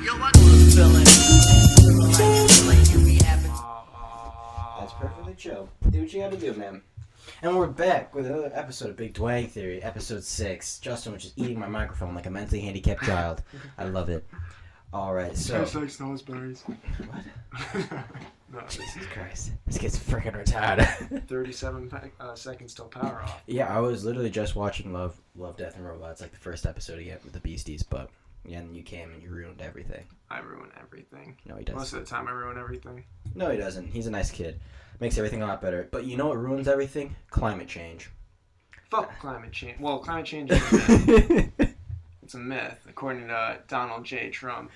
That's perfectly chill. Do what you gotta do, man. And we're back with another episode of BigDwang Theory, episode 6. Justin was just eating my microphone like a mentally handicapped child. I love it. Alright, so... Tastes like Snozzberries. What? No, Jesus Christ. This kid's freaking retarded. 37 seconds till power off. Yeah, I was literally just watching Love, Death, and Robots, like the first episode again with the Beasties, but... Yeah, and you came and you ruined everything. I ruin everything. No, he doesn't. Most of the time I ruin everything. No, he doesn't. He's a nice kid. Makes everything a lot better. But you know what ruins everything? Climate change. Fuck climate change. Well, climate change is a myth. It's a myth, according to Donald J. Trump.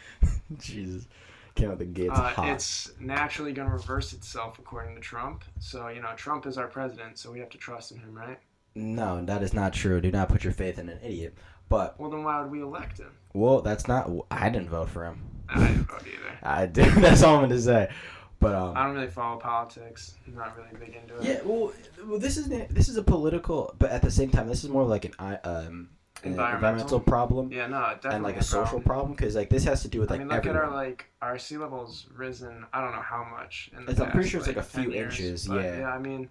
Jesus. Came out the gates hot. It's naturally going to reverse itself, according to Trump. So, Trump is our president, so we have to trust in him, right? No, that is not true. Do not put your faith in an idiot. But... Well, then why would we elect him? Well, that's not... I didn't vote for him. I didn't vote either. I did. That's all I'm going to say. But I don't really follow politics. I'm not really big into it. Yeah, well, this is a political... But at the same time, this is more like an environmental problem. Yeah, no, definitely. And like a social problem, because like this has to do with like look everyone. at our sea level's risen. I don't know how much. In the I'm pretty sure it's like a few 10 years, inches. but, Yeah. Yeah,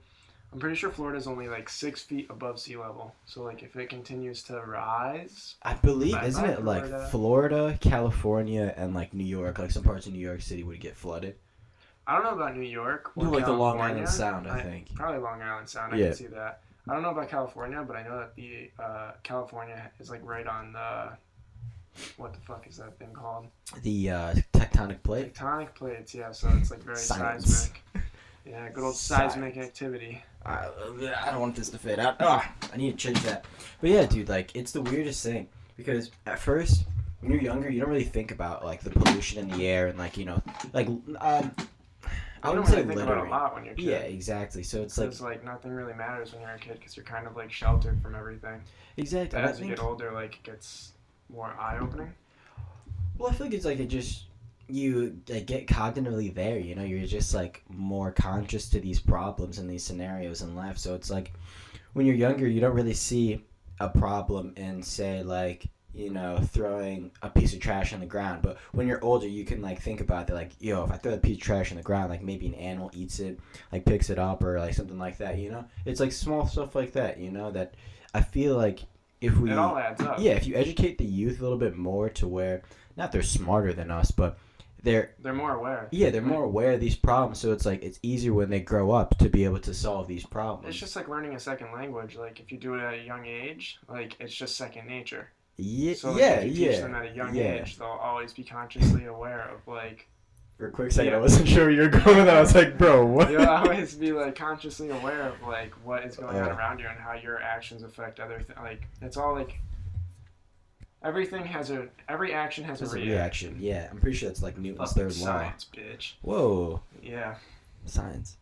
I'm pretty sure Florida's only like 6 feet above sea level. So like if it continues to rise, I believe isn't it Florida. like Florida, California, and like New York? Like some parts of New York City would get flooded. I don't know about New York. Or like the Long California. Island Sound, I think. Probably Long Island Sound. I Yeah. can see that. I don't know about California, but I know that the California is like right on the what the fuck is that thing called? The tectonic plate. Tectonic plates, yeah. So it's like very Science. seismic. Yeah, good old seismic activity. I don't want this to fade out. I need to change that. But yeah, dude, like it's the weirdest thing because at first when you're younger, you don't really think about like the pollution in the air and like I wouldn't say think about littering. a lot when you're a kid. Yeah, exactly. So it's like nothing really matters when you're a kid because you're kind of like sheltered from everything. Exactly. But as you get older, like it gets more eye opening. Well, I feel like it's like you like, get cognitively there. You're just like more conscious to these problems and these scenarios in life. So it's like when you're younger, you don't really see a problem in say like throwing a piece of trash on the ground. But when you're older, you can like think about that, like, yo, if I throw a piece of trash on the ground, like maybe an animal eats it, like picks it up or like something like that. It's like small stuff like that. That I feel like if we it all adds up. Yeah, if you educate the youth a little bit more to where not they're smarter than us, but they're more aware. Yeah, they're more aware of these problems, so it's like it's easier when they grow up to be able to solve these problems. It's just like learning a second language. Like if you do it at a young age, like it's just second nature. Yeah, so like, if you teach them at a young age, they'll always be consciously aware of like. For a quick second, I wasn't sure where you were going with that. I was like, bro, what? You'll always be like consciously aware of like what is going on around you and how your actions affect other things. Like it's all like. Every action has a reaction. Yeah, I'm pretty sure that's like Newton's third law. Science, bitch. Whoa. Yeah. Science.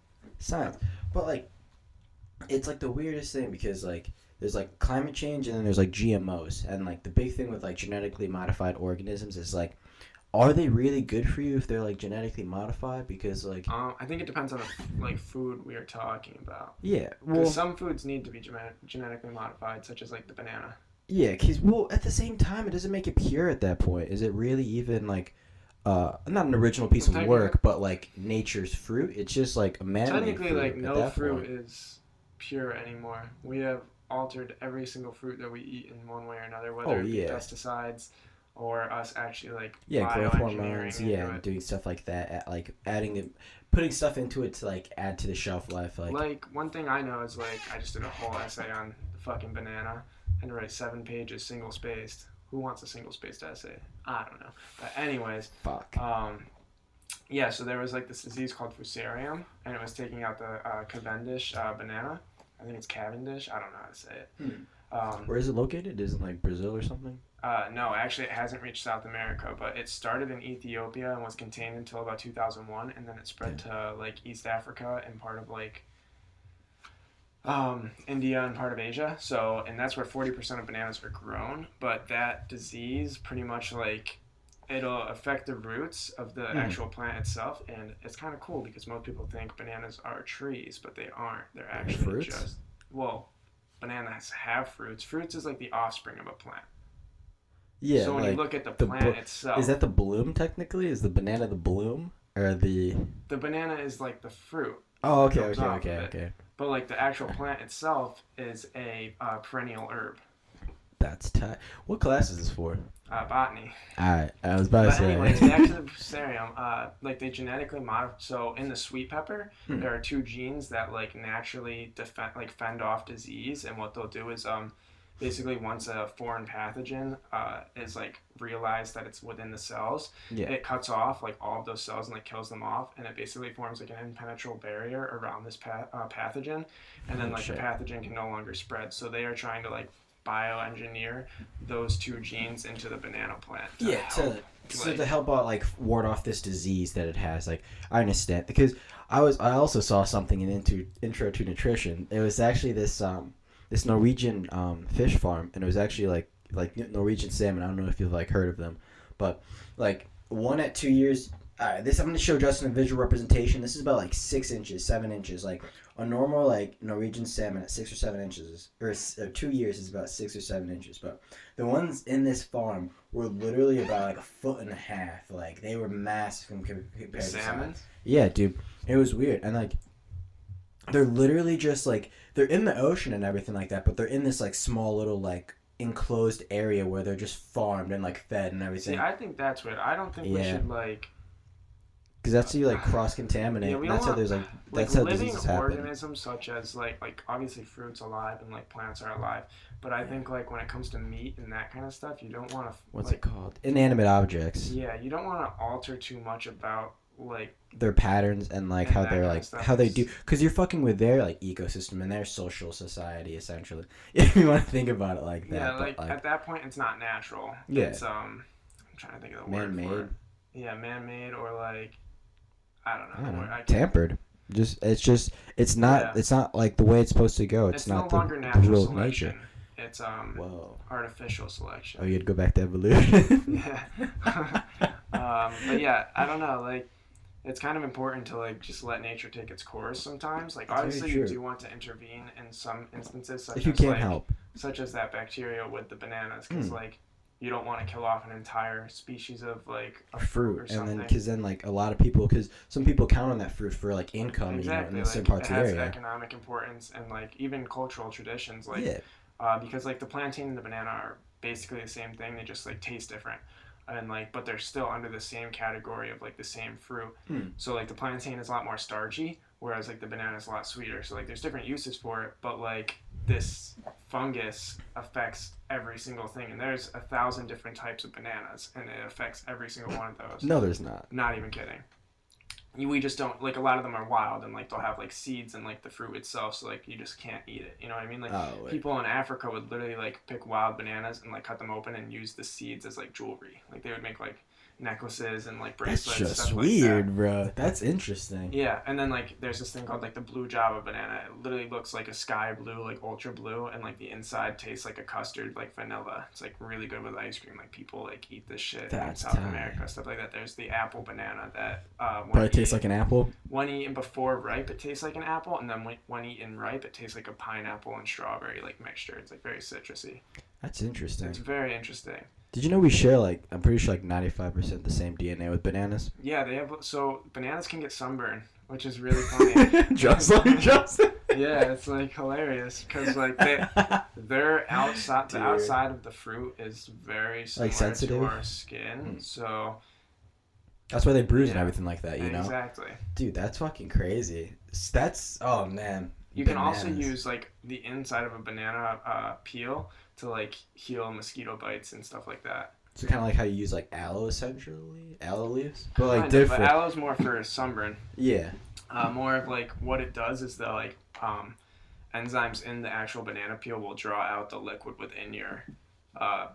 But like, it's like the weirdest thing because like there's like climate change and then there's like GMOs and like the big thing with like genetically modified organisms is like, are they really good for you if they're like genetically modified? Because like, I think it depends on the like food we are talking about. Yeah. Because some foods need to be genetically modified, such as like the banana. Yeah, because, well, at the same time, it doesn't make it pure at that point. Is it really even, like, not an original piece of work, but, like, nature's fruit? It's just, like, a man-made fruit. Technically, like, no fruit is pure anymore. We have altered every single fruit that we eat in one way or another, whether it be pesticides or us actually, like, growth hormones, and doing stuff like that, like, putting stuff into it to, like, add to the shelf life. Like, one thing I know is, like, I just did a whole essay on the fucking banana. And write 7 pages single spaced. Who wants a single spaced essay? I don't know. But anyways, fuck. Yeah. So there was like this disease called Fusarium, and it was taking out the Cavendish banana. I think it's Cavendish. I don't know how to say it. Where is it located? Is it like Brazil or something? No, actually, it hasn't reached South America, but it started in Ethiopia and was contained until about 2001, and then it spread to like East Africa and part of like. India and part of Asia. So, and that's where 40% of bananas are grown. But that disease pretty much like it'll affect the roots of the actual plant itself. And it's kind of cool because most people think bananas are trees, but they aren't. They're actually bananas have fruits. Fruits is like the offspring of a plant. Yeah, So when you like look at the the plant is itself, that the bloom technically? Is the banana the bloom or the? the banana is like the fruit Oh, that okay, comes okay, off okay, of it. okay. But like the actual plant itself is a perennial herb, That's tight. What class is this for? botany. Alright, I was about to But anyways, back to say. the fusarium. Like they genetically modify. So in the sweet pepper, Hmm. there are two genes that like naturally fend off disease, and what they'll do is basically once a foreign pathogen is like realized that it's within the cells, Yeah. it cuts off like all of those cells and like kills them off, and it basically forms like an impenetrable barrier around this pathogen, and then Oh, like the shit. pathogen can no longer spread. So they are trying to like bioengineer those two genes into the banana plant. Yeah, to help out like ward off this disease that it has. Like I understand because I also saw something in intro to nutrition. It was actually this Norwegian fish farm, and it was actually like Norwegian salmon. I don't know if you've like heard of them, but like one at 2 years. This I'm gonna show Justin a visual representation. This is about like 6 inches, 7 inches. Like a normal like Norwegian salmon at 6 or 7 inches, or 2 years is about 6 or 7 inches. But the ones in this farm were literally about like a foot and a half. Like they were massive compared to salmon. size. Yeah, dude, it was weird, and like they're literally just like they're in the ocean and everything like that, but they're in this like small little like enclosed area where they're just farmed and like fed and everything. See, I think that's weird. I don't think we Yeah. should like Because that's how you like cross contaminate. Yeah, we That's don't how want there's like like that's how living diseases happen. organisms such as like obviously fruits alive and like plants are alive, but I think like when it comes to meat and that kind of stuff, you don't want to What's like it called? Inanimate objects. yeah, you don't want to alter too much about like Their patterns and like And how that they're kind of like stuff how they is- do. Because you're fucking with their like ecosystem and their social society essentially. If you want to think about it like that. yeah, but, like at that point it's not natural. Yeah. It's I'm trying to think of the word for man-made. it. Yeah, man-made or like I don't know. I don't the word. know. I can't- Tampered. It's not Yeah. it's not like the way it's supposed to go. It's not no longer the natural rule of selection. nature. It's Whoa. artificial selection. Oh, you'd go back to evolution. Yeah. But yeah, I don't know. Like, it's kind of important to like just let nature take its course sometimes. Like, That's very obviously, you true. do want to intervene in some instances, such If you as can't like, help. such as that bacteria with the bananas, because Mm. like you don't want to kill off an entire species of like a Fruit, or and something. then because then like a lot of people, because some people count on that fruit for like income, Exactly, in like certain parts it of the has area. economic importance and like even cultural traditions. Like, Yeah, because like the plantain and the banana are basically the same thing. They just like taste different, and like but they're still under the same category of like the same fruit. Hmm. So like the plantain is a lot more starchy, whereas like the banana is a lot sweeter. So like there's different uses for it, but like this fungus affects every single thing, and there's 1,000 different types of bananas, and it affects every single one of those. no, there's not. Not even kidding. We just don't like a lot of them are wild and like they'll have like seeds in like the fruit itself, so like you just can't eat it. You know what I mean? Like Oh, wait. people in Africa would literally like pick wild bananas and like cut them open and use the seeds as like jewelry. Like they would make like necklaces and like That's bracelets. just stuff weird, Like bro. That's interesting. that. Yeah, and then like there's this thing called like the blue Java banana. It literally looks like a sky blue, like ultra blue, and like the inside tastes like a custard, like vanilla. It's like really good with ice cream. Like people like eat this shit in That's South tight. America, stuff like that. There's the apple banana that But it tastes like an apple. when eaten before ripe, it tastes like an apple, and then when eaten ripe, it tastes like a pineapple and strawberry like mixture. It's like very citrusy. That's interesting. It's very interesting. Did you know we share like I'm pretty sure like 95% the same DNA with bananas? Yeah, they have so bananas can get sunburn, which is really funny. Just like Justin. Yeah, it's like hilarious because like they're outside. The Dude. outside of the fruit is very similar sensitive? to our skin, so That's why they bruise and Yeah. everything like that, you know? exactly. Dude, that's fucking crazy. That's oh man. You can also Bananas. use like the inside of a banana peel to like heal mosquito bites and stuff like that. So kind of like how you use like aloe essentially, aloe leaves, but like Kind of, different. But aloe's more for sunburn. Yeah. More of like what it does is the like enzymes in the actual banana peel will draw out the liquid within your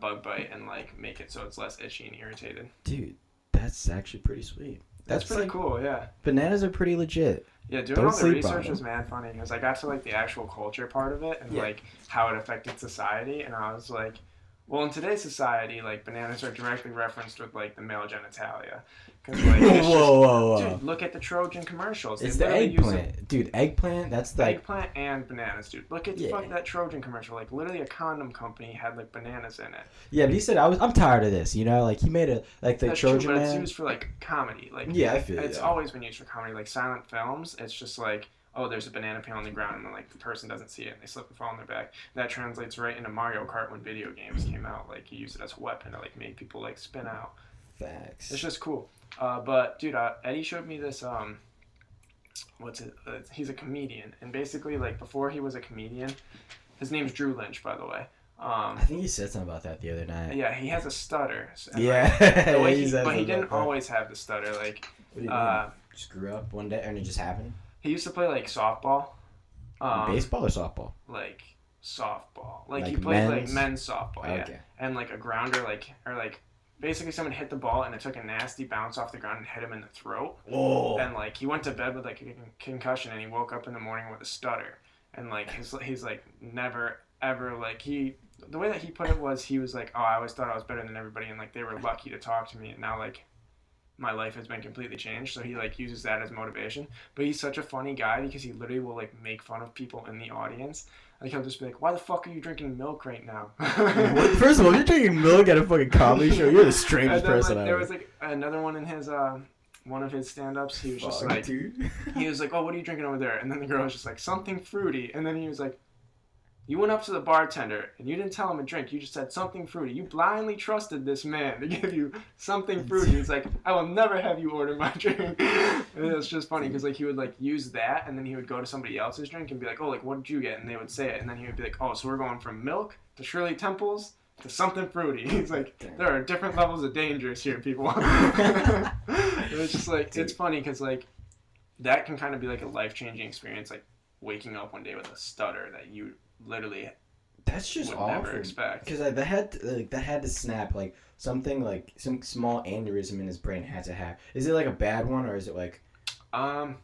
bug bite and like make it so it's less itchy and irritated. Dude, that's actually pretty sweet. That's pretty like, cool, yeah. Bananas are pretty legit. Yeah, doing Don't all the sleep on research them. was mad funny because I got to like the actual culture part of it and Yeah. like how it affected society, and I was like, well, in today's society, like bananas are directly referenced with like the male genitalia, Cause like, whoa. Dude, look at the Trojan commercials. It's the eggplant. Dude, eggplant, that's the... Eggplant and bananas, dude. Look at fuck that Trojan commercial. Like, literally a condom company had, like, bananas in it. Yeah, but he said, I'm tired of this, you know? Like, he made a, like, the That's Trojan true, but man. it's used for, like, comedy. Like, yeah, I feel it. It's always been used for comedy. Like, silent films, it's just like, oh, there's a banana peel on the ground, and then, like, the person doesn't see it, and they slip and fall on their back. That translates right into Mario Kart when video games came out. Like, he used it as a weapon to, like, make people, like, spin out. Facts. It's just cool. But, dude, Eddie showed me this, he's a comedian. And basically, like, before he was a comedian, his name's Drew Lynch, by the way. I think he said something about that the other night. Yeah, he has a stutter. Yeah. Like, but he didn't always have the stutter. Like, what do you mean? Just grew up one day and it just happened? He used to play, like, softball. Baseball or softball? Like, softball. Like he men's? played, like, men's softball, yeah. Okay. And, like, a grounder, like, or, like, basically someone hit the ball and it took a nasty bounce off the ground and hit him in the throat. Whoa. And, like, he went to bed with, like, a concussion and he woke up in the morning with a stutter. And, like, he's like, never, ever, like, the way that he put it was, he was like, oh, I always thought I was better than everybody, and, like, they were lucky to talk to me, and now, like, my life has been completely changed. So he, like, uses that as motivation. But he's such a funny guy because he literally will, like, make fun of people in the audience. Like, he'll just be like, why the fuck are you drinking milk right now? First of all, you're drinking milk at a fucking comedy show. You're the strangest person like, ever. There was, like, another one in his, one of his stand-ups. He was just like, dude. He was like, oh, what are you drinking over there? And then the girl was just like, something fruity. And then he was like, you went up to the bartender and you didn't tell him a drink. You just said something fruity. You blindly trusted this man to give you something fruity. It's like, I will never have you order my drink. And it's just funny because, like, he would, like, use that and then he would go to somebody else's drink and be like, oh, like, what did you get? And they would say it. And then he would be like, oh, so we're going from milk to Shirley Temples to something fruity. He's like, there are different levels of dangers here, people. It's just like, it's funny because, like, that can kind of be like a life-changing experience, like waking up one day with a stutter that you literally that's just would awful. Never expect. Because that had to snap, like something, like some small aneurysm in his brain had to have. Is it like a bad one or is it like?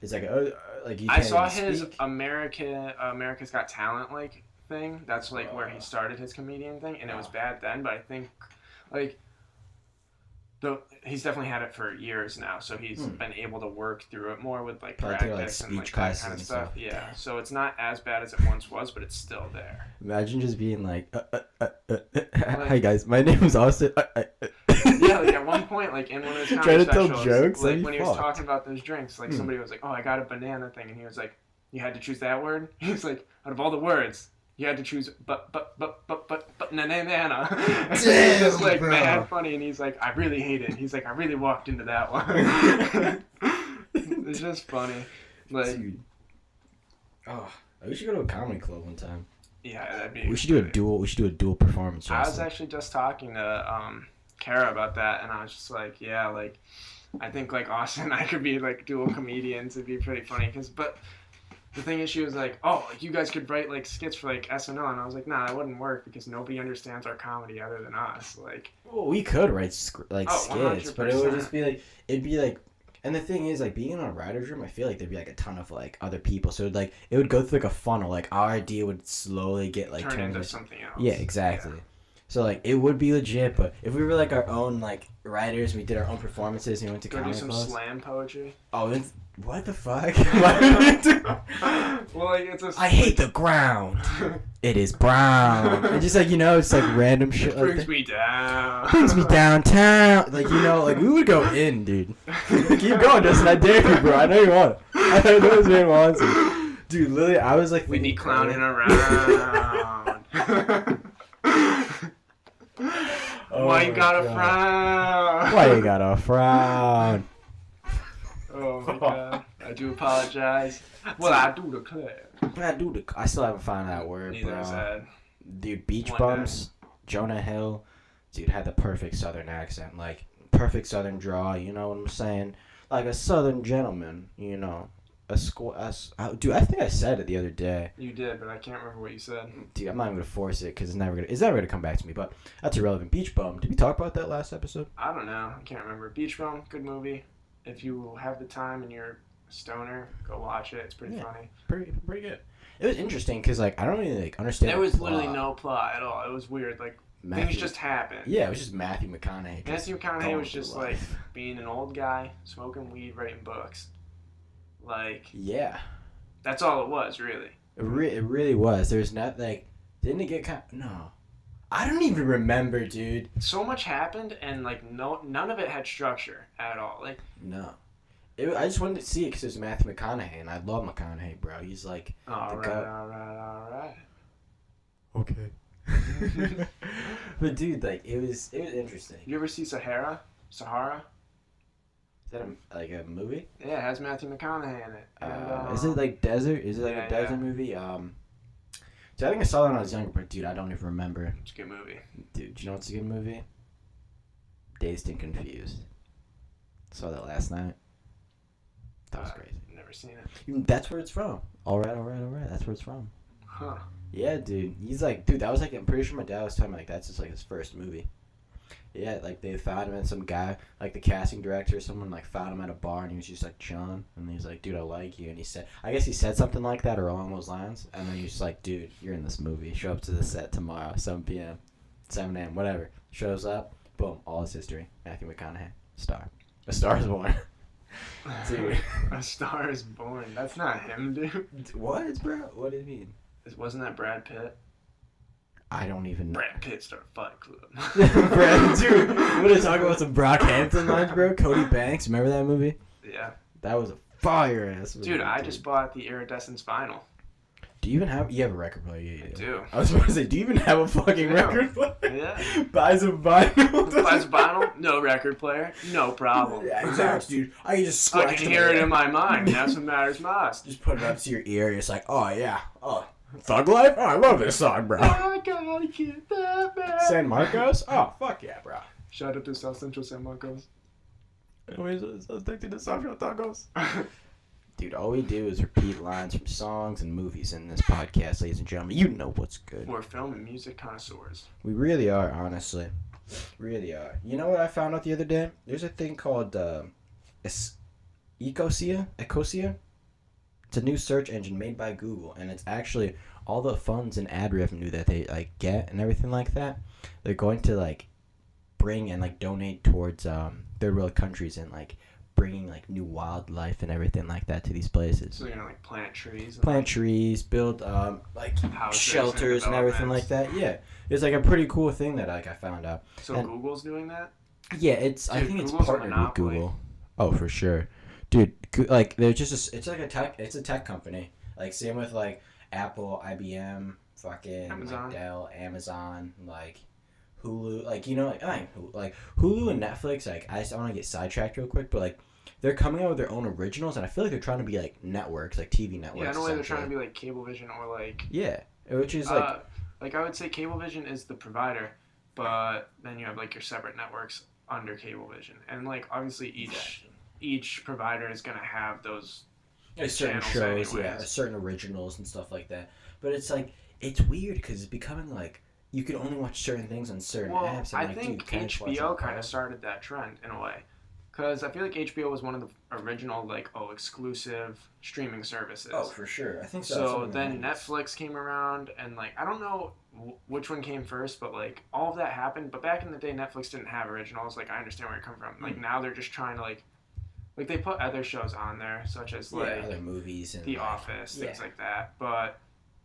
It's like like you. I Can't saw even his speak? America's Got Talent like thing. That's like where he started his comedian thing, and it was bad then. But I think like. He's definitely had it for years now, so he's been able to work through it more with like practice and like that kind of stuff. Yeah, so it's not as bad as it once was, but it's still there. Imagine just being like, "Hi guys, my name is Austin." Yeah, like at one point, like in one of his trying to tell specials, jokes, like when he was talking about those drinks, like somebody was like, "Oh, I got a banana thing," and he was like, "You had to choose that word?" He was like, "Out of all the words." You had to choose but banana. It's just like bro. mad funny, and he's like, I really hate it. He's like, I really walked into that one. It's just funny, like. Dude. Oh, we should go to a comedy club one time. Yeah, that'd be. We should do a dual. We should do a dual performance. I was actually just talking to Kara about that, and I was just like, yeah, like, I think like Austin and I could be like dual comedians. It'd be pretty funny, but. The thing is, she was like, oh, like, you guys could write, like, skits for, like, SNL. And I was like, nah, that wouldn't work because nobody understands our comedy other than us. Like, well, we could write, like, skits, 100%. but it would just be, like, it'd be, like, and the thing is, like, being in a writer's room, I feel like there'd be, like, a ton of, like, other people. So, it would go through, like, a funnel. Like, our idea would slowly get, like, turned into something else. Yeah, exactly. Yeah. So, like, it would be legit, but if we were, like, our own, like, writers, we did our own performances, and we went to comedy do some clubs. slam poetry. Oh, what the fuck? Well, like, it's a... I hate the ground. It is brown. And just, like, you know, it's, like, random shit like brings that. me down. Brings me downtown. Like, you know, like, we would go in, dude. Keep going, Justin. I dare you, bro. I know you want it. I know this man wants it. Dude, literally, I was, like... We need clowning around. Why you gotta frown? Why you gotta frown? Oh my god. I do apologize. Well, I do declare. I still haven't found that word, Neither bro. has Ed. Dude, Beach One Bums, Jonah Hill, dude, had the perfect southern accent. Like, perfect southern draw, you know what I'm saying? Like a southern gentleman, you know. Dude, I think I said it the other day. You did, but I can't remember what you said. Dude, I'm not even gonna force it because it's never gonna come back to me. But that's irrelevant. Beach Bum. Did we talk about that last episode? I don't know. I can't remember. Beach Bum, good movie. If you have the time and you're a stoner, go watch it. It's pretty funny. Pretty good. It was interesting because like I don't really like understand. There was literally no plot at all. It was weird. Like things just happen. Yeah, it was just Matthew McConaughey. Matthew McConaughey was just like being an old guy, smoking weed, writing books. Like, yeah, that's all it was, really. It really was. There's not like, didn't it get no. I don't even remember, dude. So much happened, and like none of it had structure at all. Like, no. I just wanted to see it because it was Matthew McConaughey, and I love McConaughey, bro. He's like, all right. Okay. But dude, like, it was interesting. You ever see Sahara? Is that a movie? Yeah, it has Matthew McConaughey in it. And, is it like desert? Is it like a desert movie? So I think I saw that when I was younger, but dude, I don't even remember. It's a good movie. Dude, do you know what's a good movie? Dazed and Confused. Saw that last night. That was crazy. Never seen it. That's where it's from. All right. That's where it's from. Huh. Yeah, dude. He's like, dude, that was like, I'm pretty sure my dad was telling me, like, that's just like his first movie. Yeah, like they found him and some guy, like the casting director or someone, like found him at a bar and he was just like, John. And he's like, dude, I like you. And he said, I guess he said something like that or along those lines. And then he's just like, dude, you're in this movie. Show up to the set tomorrow, 7 p.m., 7 a.m., whatever. Shows up, boom, all his history. Matthew McConaughey, star. A Star is Born. Dude. A Star is Born. That's not him, dude. What, bro? What do you mean? Wasn't that Brad Pitt? I don't even know. Brad Pitt started Fight Club. Brad, dude, we're gonna talk about some Brockhampton lines, bro. Cody Banks, remember that movie? Yeah. That was a fire ass movie. Dude, I just bought the Iridescence vinyl. Do you even have? You have a record player? Yeah, I do. I was about to say, do you even have a fucking record player? Yeah. Buy some vinyl. Buy some vinyl? No record player? No problem. Yeah, exactly, dude. I can just scratch I can hear it in my mind. That's what matters most. Just put it up to your ear. It's like, oh yeah, Thug Life. Oh, I love this song, bro. I gotta get that back. San Marcos. Oh, fuck yeah, bro. Shout out to South Central San Marcos. Always addicted to South Central tacos. Dude, all we do is repeat lines from songs and movies in this podcast, ladies and gentlemen. You know what's good. We're film and music connoisseurs. We really are, honestly. Really are. You know what I found out the other day? There's a thing called Ecosia. It's a new search engine made by Google, and it's actually all the funds and ad revenue that they like get and everything like that. They're going to like bring and like donate towards third world countries and like bringing like new wildlife and everything like that to these places. So they're gonna like plant trees. Trees, build like shelters and everything like that. Yeah, it's like a pretty cool thing that like I found out. So and Google's doing that. Yeah, it's. Dude, I think Google's it's partnered with Google. Oh, for sure, dude. Like they're just. It's like a tech. It's a tech company. Like same with like Apple, IBM, fucking Amazon. Like Dell, Amazon, like Hulu, like like Hulu and Netflix. Like I want to get sidetracked real quick, but like they're coming out with their own originals, and I feel like they're trying to be like networks, like TV networks. Yeah, in a way they're trying to be like Cablevision or like. Yeah, which is like. Like I would say, Cablevision is the provider, but then you have like your separate networks under Cablevision, and like obviously each provider is gonna have those. Certain shows, certain originals and stuff like that. But it's like it's weird because it's becoming like you can only watch certain things on certain apps. And I think HBO kind of started that trend in a way, because I feel like HBO was one of the original like exclusive streaming services. Oh, for sure, I think so. So then Netflix came around, and like I don't know which one came first, but like all of that happened. But back in the day, Netflix didn't have originals. Like I understand where you're coming from. Like now they're just trying to like they put other shows on there, such as like other movies and The Office, things like that. But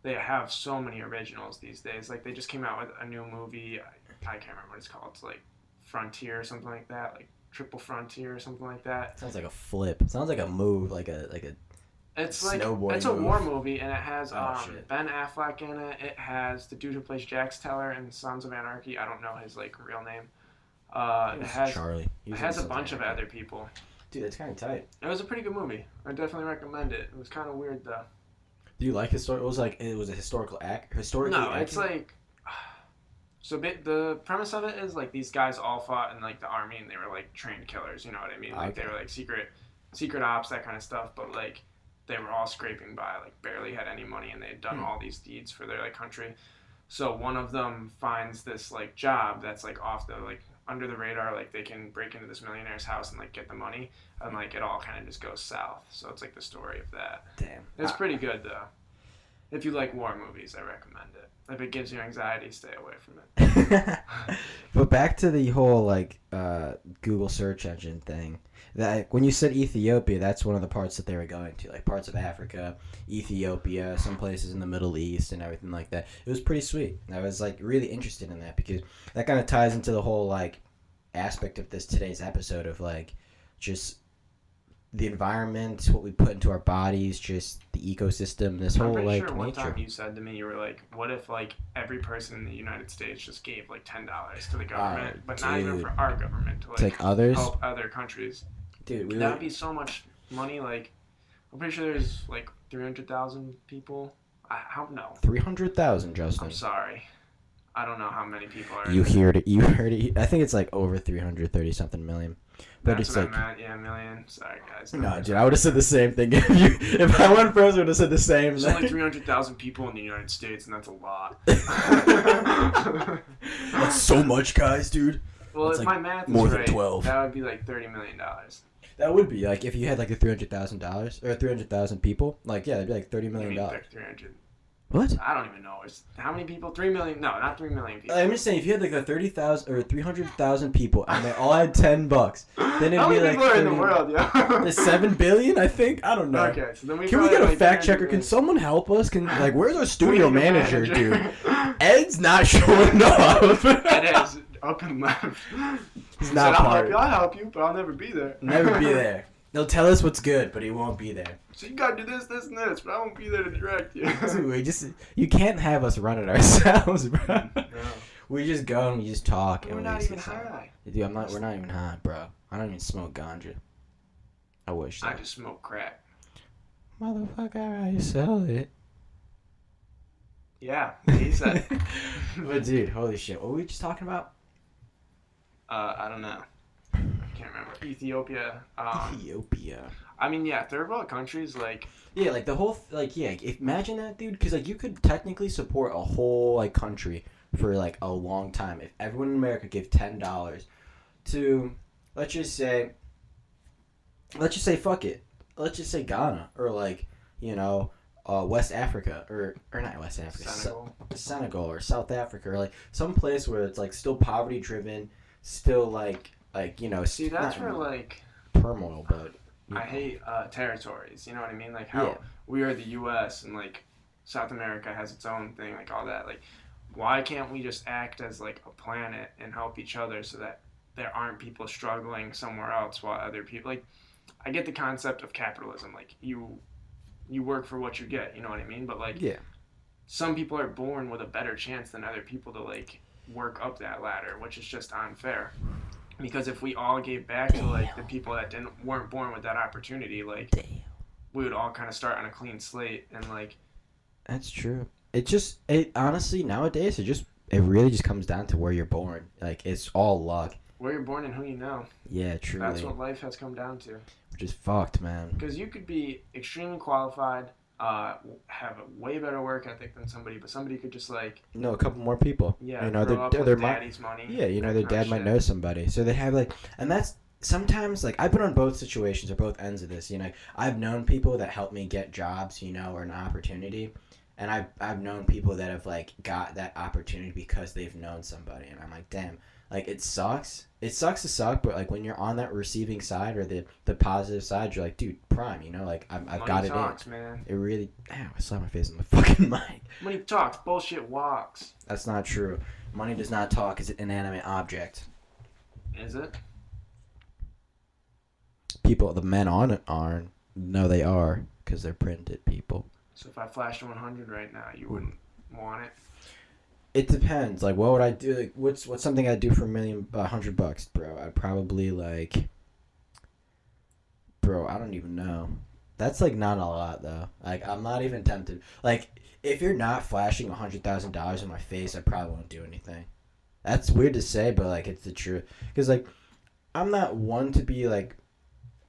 they have so many originals these days. Like they just came out with a new movie. I can't remember what it's called. It's like Frontier or something like that. Like Triple Frontier or something like that. Sounds like a flip. Sounds like a move, like a. It's like it's a war movie, and it has Ben Affleck in it. It has the dude who plays Jax Teller in Sons of Anarchy. I don't know his like real name. It has Charlie. It has a bunch of other people. Dude, that's kind of tight. It was a pretty good movie. I definitely recommend it. It was kind of weird though. Do you like historical? It was a historical act. No, it's like. So the premise of it is like these guys all fought in like the army, and they were like trained killers. You know what I mean? Like they were like secret ops, that kind of stuff. But like they were all scraping by, like barely had any money, and they had done all these deeds for their like country. So one of them finds this like job that's like off the like under the radar, like they can break into this millionaire's house and like get the money, and like it all kind of just goes south. So it's like the story of that. Damn, it's pretty good though. If you like war movies, I recommend it. If it gives you anxiety, stay away from it. But back to the whole like Google search engine thing. That when you said Ethiopia, that's one of the parts that they were going to, like parts of Africa, Ethiopia, some places in the Middle East, and everything like that. It was pretty sweet. I was like really interested in that because that kind of ties into the whole like aspect of this today's episode of like just the environment, what we put into our bodies, just the ecosystem, this whole I'm like pretty sure one nature. time you said to me, you were like, "What if like every person in the United States just gave like $10 to the government, but not even dude. for our government to To, like others, help other countries? dude. That would be so much money. Like, I'm pretty sure there's like 300,000 people. I don't know. 300,000, Justin. I'm sorry. I don't know how many people are. You heard it. You heard it. I think it's like over 330 something million. But That's it's what like, I meant. Yeah, million. Sorry, guys. no, dude, I would have said the same thing. If I went first, I would have said the same. There's only 300,000 people in the United States, and that's a lot. That's so much, guys, dude. Well, That's if like my math is more than right, 12. that would be like $30 million. That would be like if you had like a $300,000 or 300,000 people. Like yeah, that'd be like $30 million. 300. What? I don't even know. How many people? 3 million? No, not 3 million people. I'm just saying, if you had like a 30,000 or 300,000 people and they all had $10, then it'd How be many like people are in the world, yo? There's 7 billion, I think. I don't know. Okay, so then we Can we probably get a have, like, fact 300 checker? Can million. someone help us? Can like where's our studio We need a manager, manager. dude? Ed's not showing up. It is up and left. He's He not said, part. I'll help you, but I'll never be there. Never be there. They'll tell us what's good, but he won't be there. So you gotta do this, this, and this, but I won't be there to direct you. Dude, you can't have us run it ourselves, bro. No. We just go and we just talk. We're and not we even just say, high. Dude, we're not even high, bro. I don't even smoke ganja. I wish. I just smoke crack. Motherfucker, I sell it. Yeah, he said. But dude, holy shit, what were we just talking about? I don't know. Can't remember. Ethiopia. Ethiopia. I mean, yeah, third world countries, like, Yeah, like the whole, like, yeah, imagine that, dude, because, like, you could technically support a whole, like, country for, like, a long time. If everyone in America gave $10 to, let's just say, fuck it. Let's just say Ghana, or, like, you know, West Africa, or not West Africa, Senegal, or South Africa, or, like, some place where it's, like, still poverty-driven, still, like, you know, see, that's where, like, turmoil, but... I hate territories, you know what I mean? Like how we are the U.S. and like South America has its own thing, like all that. Like, why can't we just act as like a planet and help each other so that there aren't people struggling somewhere else while other people, like, I get the concept of capitalism, like you work for what you get, you know what I mean? But like, some people are born with a better chance than other people to like work up that ladder, which is just unfair. Because if we all gave back to like the people that weren't born with that opportunity, like we would all kind of start on a clean slate and like. That's true. It honestly nowadays it really just comes down to where you're born. Like it's all luck. Where you're born and who you know. Yeah, truly. That's what life has come down to. Which is fucked, man. Because you could be extremely qualified, have a way better work ethic than somebody, but somebody could just like a couple more people. Yeah, you know, grow up with daddy's money. Yeah, you know, their dad might know somebody, so they have like, and that's sometimes like I've been on both situations or both ends of this. You know, I've known people that helped me get jobs, you know, or an opportunity, and I've known people that have like got that opportunity because they've known somebody, and I'm like, damn. Like, it sucks. It sucks to suck, but, like, when you're on that receiving side or the positive side, you're like, dude, prime, you know? Like, I've got it talks, in. Man. It really... Ow, I slapped my face on the fucking mic. Money talks. Bullshit walks. That's not true. Money does not talk. It's an inanimate object. Is it? People, the men on it aren't. No, they are, because they're printed people. So if I flashed 100 right now, you wouldn't want it? It depends. Like, what would I do? Like, what's something I'd do for $100, bro? I'd probably like, bro, I don't even know. That's like not a lot though. Like, I'm not even tempted. Like, if you're not flashing $100,000 in my face, I probably won't do anything. That's weird to say, but like, it's the truth. Because like, I'm not one to be like,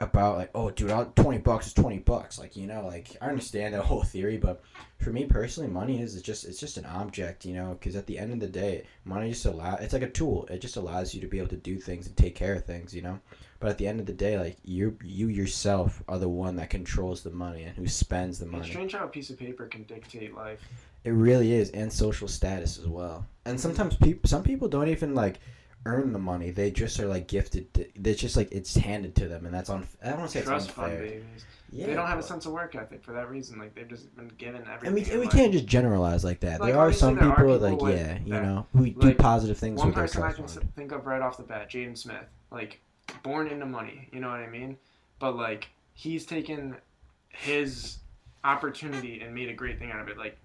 about like, oh dude, $20 is $20. Like, you know, like I understand that whole theory, but for me personally, money is it's just an object, you know, because at the end of the day, money just it's like a tool. It just allows you to be able to do things and take care of things, you know. But at the end of the day, like you yourself are the one that controls the money and who spends the money. It's strange how a piece of paper can dictate life. It really is, and social status as well. And sometimes some people don't even like earn the money. They just are like gifted. It's just like it's handed to them, and that's on. I don't want to say Trust it's unfair. fund babies. Yeah, they don't have a sense of work ethic for that reason. Like they've just been given everything. And we can't just generalize like that. Like, there are some there are people, people like that, you know, who do like, positive things one with their person I trust can fund. think of right off the bat, Jaden Smith, like born into money. You know what I mean? But like he's taken his opportunity and made a great thing out of it. Like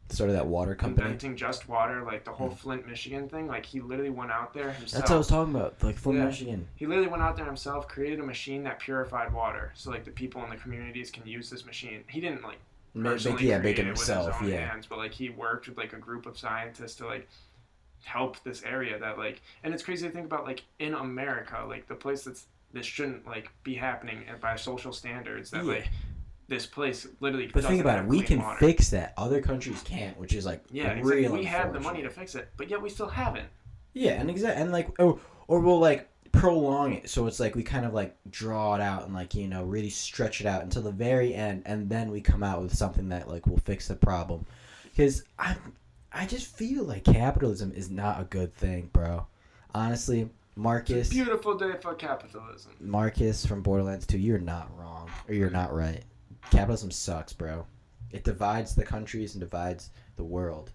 Sort of that water company. inventing Just Water, like the whole Flint, Michigan thing. Like he literally went out there himself. That's what I was talking about, like Flint, Yeah. Michigan. He literally went out there himself, created a machine that purified water, so like the people in the communities can use this machine. He didn't like personally Make create it it with himself. his own Yeah. hands, but like he worked with like a group of scientists to like help this area that like. And it's crazy to think about, like in America, like the place this shouldn't like be happening by social standards, that Yeah. like this place literally. But think doesn't about it. have We clean can water. fix that. Other countries can't, which is like Yeah, real exactly. We have the money to unfortunate. fix it, but yet we still haven't. Yeah, and like or we'll like prolong it, so it's like we kind of like draw it out and like, you know, really stretch it out until the very end, and then we come out with something that like will fix the problem. Because I just feel like capitalism is not a good thing, bro. Honestly, Marcus. It's a beautiful day for capitalism. Marcus from Borderlands 2, you're not wrong, or you're not right. Capitalism sucks, bro. It divides the countries and divides the world,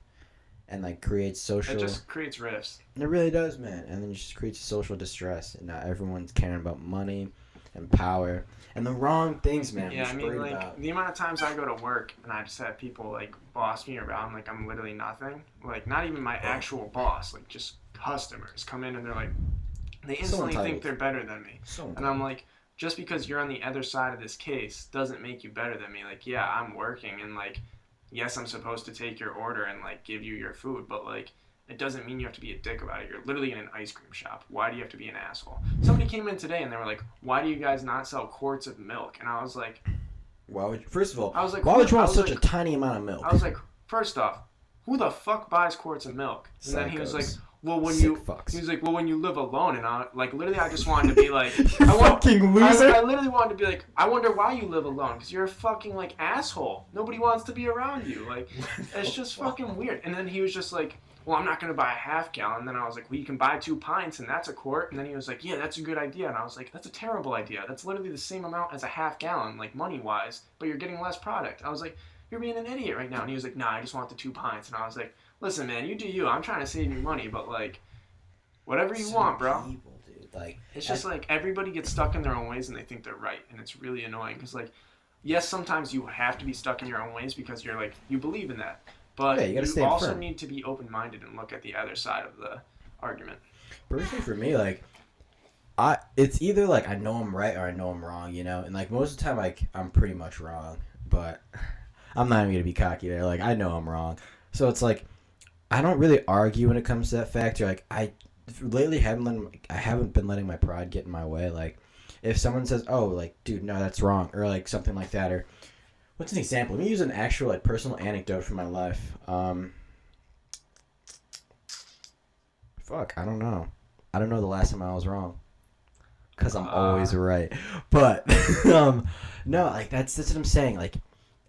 and like creates social. It just creates rifts. It really does, man. And then it just creates social distress, and now everyone's caring about money and power and the wrong things, man. Yeah, I mean, like the amount of times I go to work and I just have people like boss me around like I'm literally nothing. Like not even my actual boss, like just customers come in and they're like, they instantly think they're better than me. And I'm like, just because you're on the other side of this case doesn't make you better than me. Like, yeah, I'm working and like, yes, I'm supposed to take your order and like give you your food, but like, it doesn't mean you have to be a dick about it. You're literally in an ice cream shop. Why do you have to be an asshole? Somebody came in today and they were like, why do you guys not sell quarts of milk? And I was like, first of all, I was like, why would you want such like, a tiny amount of milk? I was like, first off, who the fuck buys quarts of milk? And then he was like, well, when Sick you, fucks. he was like, well, when you live alone, and I, like, literally, I just wanted to be like, You fucking loser. I literally wanted to be like, I wonder why you live alone, because you're a fucking, like, asshole. Nobody wants to be around you. Like, it's just fucking weird. And then he was just like, well, I'm not going to buy a half gallon. And then I was like, well, you can buy 2 pints, and that's a quart. And then he was like, yeah, that's a good idea. And I was like, that's a terrible idea. That's literally the same amount as a half gallon, like, money-wise, but you're getting less product. I was like, you're being an idiot right now. And he was like, nah, I just want the 2 pints. And I was like, listen, man, you do you. I'm trying to save you money, but, like, whatever you want, bro. People, dude. Like, it's just like everybody gets stuck in their own ways and they think they're right, and it's really annoying because, like, yes, sometimes you have to be stuck in your own ways because you're like you believe in that, but Yeah, you also firm. need to be open-minded and look at the other side of the argument. Personally, for me, like, it's either like I know I'm right or I know I'm wrong, you know. And like most of the time, like I'm pretty much wrong, but I'm not even gonna be cocky there. Like I know I'm wrong, so it's like I don't really argue when it comes to that factor. Like lately I haven't been letting my pride get in my way. Like if someone says, oh, like, dude, no, that's wrong, or like something like that, or what's an example? Let me use an actual like personal anecdote from my life. I don't know the last time I was wrong, because I'm always right. But no, like that's what I'm saying. Like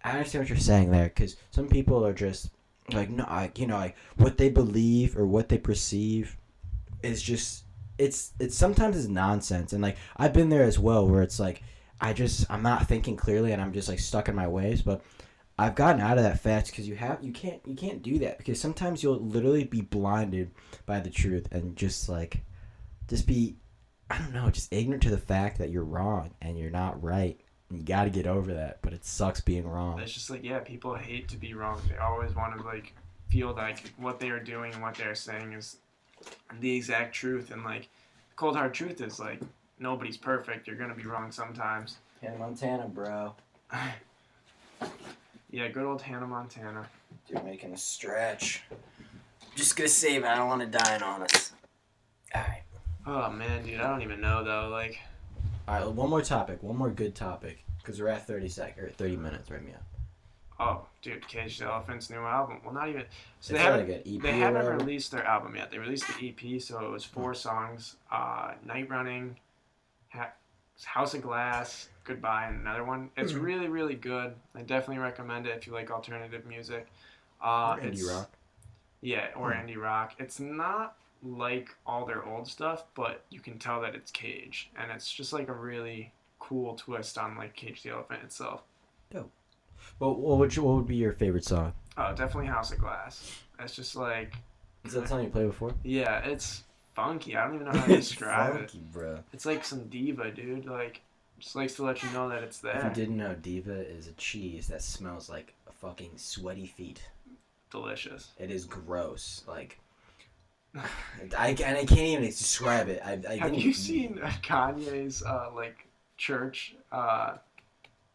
I understand what you're saying there, because some people are just like, no, like what they believe or what they perceive is just it's sometimes is nonsense. And like I've been there as well, where it's like I'm not thinking clearly and I'm just like stuck in my ways. But I've gotten out of that fast, because you can't do that, because sometimes you'll literally be blinded by the truth and just be, I don't know, just ignorant to the fact that you're wrong and you're not right. And you got to get over that, but it sucks being wrong. It's just like, yeah, people hate to be wrong. They always want to like feel like what they are doing and what they're saying is the exact truth. And like the cold hard truth is like nobody's perfect. You're gonna be wrong sometimes. Hannah Montana, bro. Yeah, good old Hannah Montana. Dude, making a stretch. Just gonna save it. I don't want to die on us. Alright. Oh man, dude, I don't even know though. Like, All right, one more topic. One more good topic. Because we're at 30 minutes right now. Oh, dude, Caged Elephant's new album. Well, not even. So It's they like haven't. an EP They or haven't whatever. released their album yet. They released the EP, so it was 4 songs. Night Running, House of Glass, Goodbye, and another one. It's really, really good. I definitely recommend it if you like alternative music. Or It's indie rock. Yeah, or indie rock. It's not like all their old stuff, but you can tell that it's Cage, and it's just like a really cool twist on like Cage the Elephant itself. Dope. Well, what would be your favorite song? Oh, definitely House of Glass. It's just like, Is that the song you played before? yeah, it's funky. I don't even know how to describe Funky, bro. it. It's like some diva, dude. Like, just likes to let you know that it's If you there. didn't know, Diva is a cheese that smells like fucking sweaty feet. Delicious. It is gross. Like, I can't even describe it. I Have didn't you seen Kanye's like church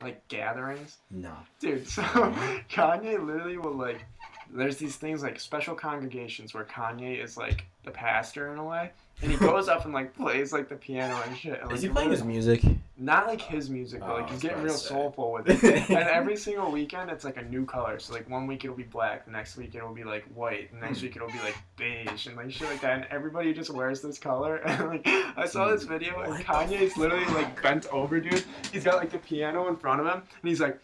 like gatherings? No. Dude, so Kanye literally will like, there's these things like special congregations where Kanye is like the pastor in a way, and he goes up and like plays like the piano and shit. And, Is like, he playing his music? Not like his music, but Oh, like I he's was getting about real to say. soulful with it. And every single weekend it's like a new color. So like one week it'll be black, the next week it'll be like white, the next week it'll be like beige and like shit like that. And everybody just wears this color. And like I saw this video and What the Kanye's literally like bent over, dude. He's got like the piano in front of him and he's like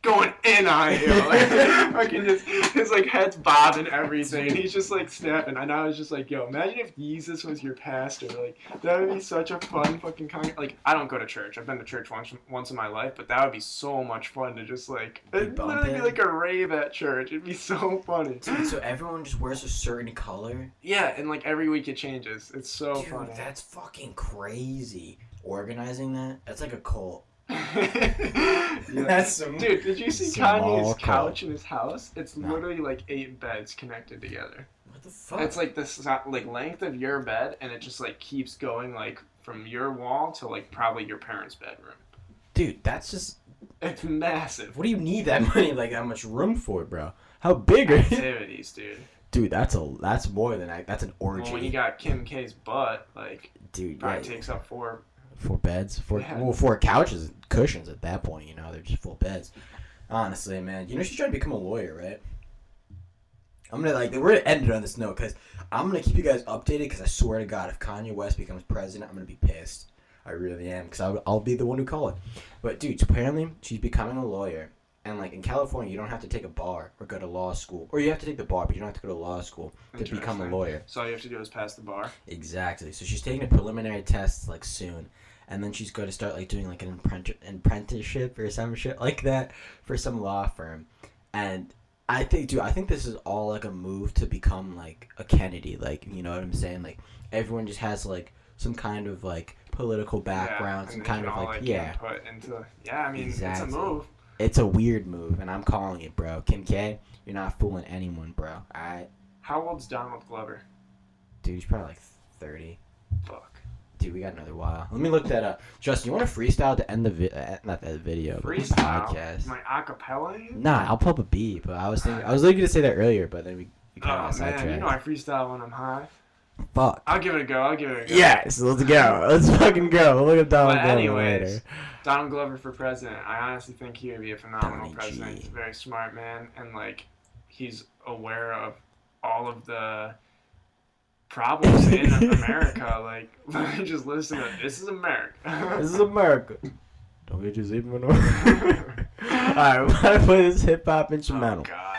going in on it, yo. Like, fucking his like head's bobbing everything, and he's just like snapping. And I was just like, yo, imagine if Jesus was your pastor. Like that would be such a fun fucking like I don't go to church. I've been to church once in my life, but that would be so much fun to just like it'd literally be bumping. like a rave at church. It'd be so funny. Dude, so everyone just wears a certain color? Yeah, and like every week it changes. It's so Dude, funny. that's fucking crazy. Organizing that's like a cult. That's some dude, did you see small Kanye's couch in his house? It's No. literally like 8 beds connected together. What the fuck? It's like this like length of your bed, and it just like keeps going like from your wall to like probably your parents' bedroom. Dude, that's just. It's massive. What do you need that money, like that much room for, bro? How big are you? Activities, dude. Dude, that's more than that's an orgy. Well, when you got Kim K's butt, like Dude, probably yeah, takes up 4. 4 beds, Yeah. 4 couches, and cushions at that point. You know, they're just full beds. Honestly, man, you know she's trying to become a lawyer, right? I'm gonna we're gonna end it on this note because I'm gonna keep you guys updated. Because I swear to God, if Kanye West becomes president, I'm gonna be pissed. I really am, because I'll be the one who call it. But dude, apparently she's becoming a lawyer, and like in California, you don't have to take a bar or go to law school, or you have to take the bar, but you don't have to go to law school to become a lawyer. So all you have to do is pass the bar. Exactly. So she's taking a preliminary test like soon, and then she's going to start like doing like an apprenticeship or some shit like that for some law firm. And I think this is all like a move to become like a Kennedy. Like, you know what I'm saying? Like everyone just has like some kind of like political background, some kind of like input into I mean Exactly. it's a move. It's a weird move, and I'm calling it, bro. Kim K, you're not fooling anyone, bro. Alright? How old's Donald Glover? Dude, he's probably like 30. Fuck. Dude, we got another while. Let me look that up. Justin, you want to freestyle to end the not that video, but the Freestyle? podcast? My acapella? Nah, I'll pull up a beat. But I was looking to say that earlier, but then we kind Oh of got man, sidetracked. you know I freestyle when I'm high. Fuck. I'll give it a go. Yes, let's go. Let's fucking go. We'll look at Donald But Glover anyways, later. Donald Glover for president. I honestly think he would be a phenomenal Donnie president. G. He's a very smart man, and like he's aware of all of the problems in America. Like, just listen to this is America. This is America. Don't get your sleeping on. Alright, we're gonna play this hip hop Oh instrumental. God,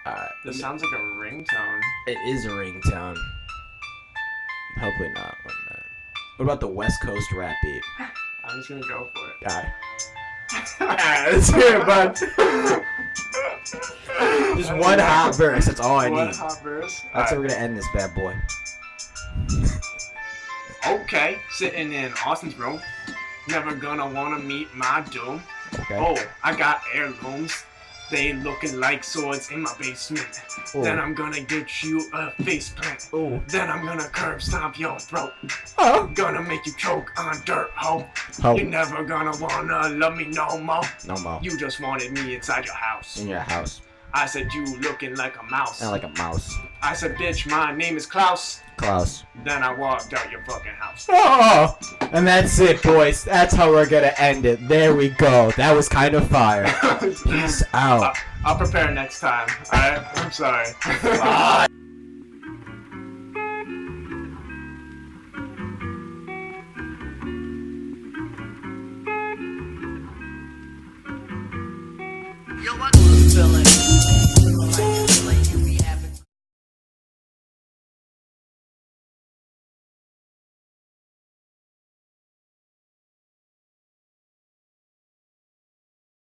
Alright. this sounds like a ringtone. It is a ringtone. Hopefully not. What about the West Coast rap beat? I'm just gonna go for it. Alright. Let's hear it, bud. Just one hot verse. That's all I One need. hot verse. That's how Alright. we're gonna end this bad boy. Okay, sitting in Austin's room. Never gonna wanna meet my doom. Okay. Oh, I got heirlooms. They looking like swords in my basement. Oh. Then I'm gonna get you a face plant. Oh. Then I'm gonna curb stomp your throat. Oh. Gonna make you choke on dirt, ho. Ho. You never gonna wanna love me no more. No more. You just wanted me inside your house. In your house. I said, you looking like a mouse. Not like a mouse. I said, bitch, my name is Klaus. Klaus. Then I walked out your fucking house. Oh! And that's it, boys. That's how we're gonna end it. There we go. That was kind of fire. Peace out. I'll prepare next time. Alright? I'm sorry. Bye. Yo, what feeling?